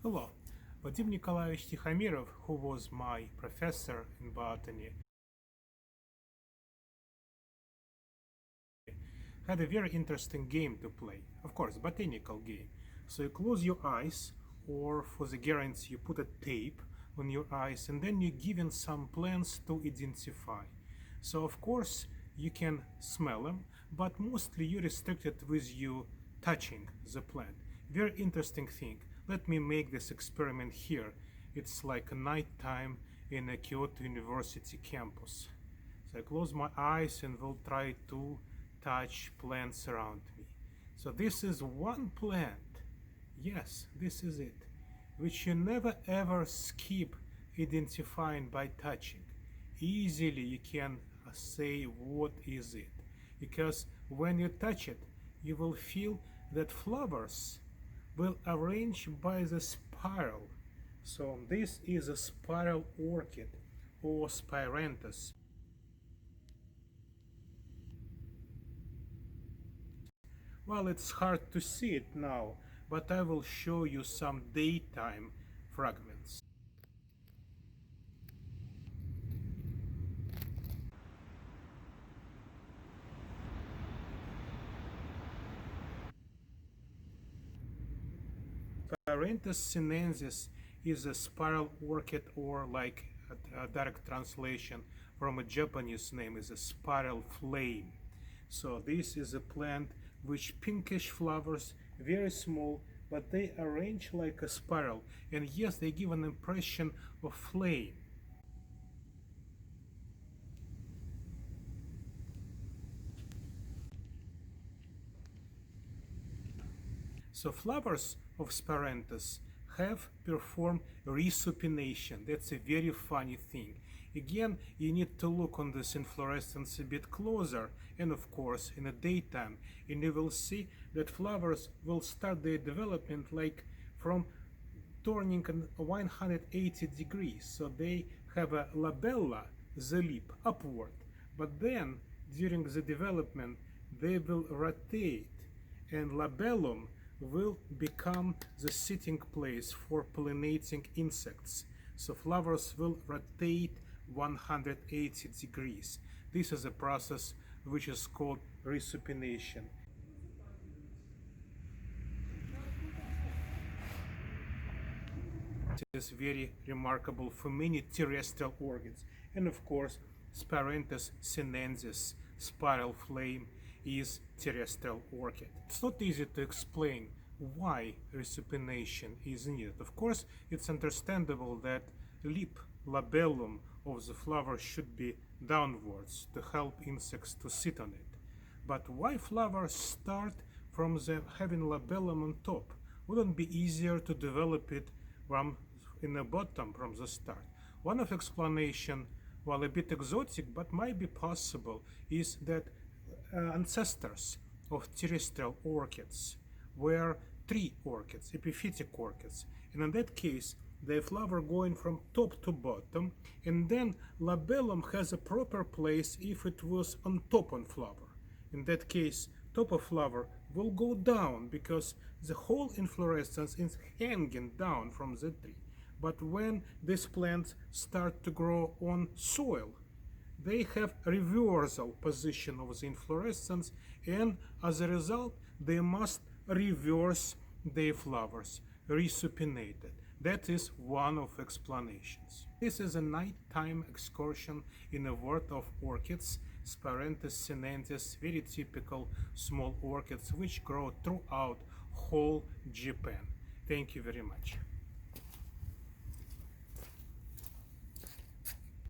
Hello, Vadim Nikolaevich Tikhomirov, who was my professor in botany, had a very interesting game to play. Of course, botanical game. So you close your eyes, or for the guarantee, you put a tape on your eyes, and then you given some plants to identify. So of course you can smell them, but mostly you restricted with you touching the plant. Very interesting thing. Let me make this experiment here. It's like a night time in a Kyoto University campus. So I close my eyes and will try to touch plants around me. So this is one plant. Yes, this is it, which you never ever skip identifying by touching. Easily you can say what is it, because when you touch it, you will feel that flowers will arrange by the spiral. So this is a spiral orchid or Spyranthus. Well, it's hard to see it now, but I will show you some daytime fragments. Spyranthus sinensis is a spiral orchid, or like a direct translation from a Japanese name is a spiral flame. So this is a plant which pinkish flowers, very small, but they arrange like a spiral, and yes, they give an impression of flame. So flowers of Spyranthus have performed resupination. That's a very funny thing. Again, you need to look on this inflorescence a bit closer, and of course in the daytime, and you will see that flowers will start their development like from turning 180 degrees. So they have a labella, the lip, upward, but then during the development they will rotate, and labellum will become the sitting place for pollinating insects. So flowers will rotate 180 degrees. This is a process which is called resupination. It is very remarkable for many terrestrial orchids. And of course, Spyranthus sinensis, spiral flame, is terrestrial orchid. It's not easy to explain why resupination is needed. Of course, it's understandable that lip labellum of the flower should be downwards to help insects to sit on it. But why flowers start from the having labellum on top? Wouldn't it be easier to develop it from in the bottom from the start? One of explanation, while a bit exotic but might be possible, is that ancestors of terrestrial orchids were tree orchids, epiphytic orchids, and in that case the flower going from top to bottom, and then labellum has a proper place if it was on top on flower. In that case, top of flower will go down because the whole inflorescence is hanging down from the tree. But when these plants start to grow on soil, they have reversal position of the inflorescence, and as a result they must reverse their flowers, resupinated. That is one of explanations. This is a nighttime excursion in a world of orchids, Spyranthus sinensis, very typical small orchids which grow throughout whole Japan. Thank you very much.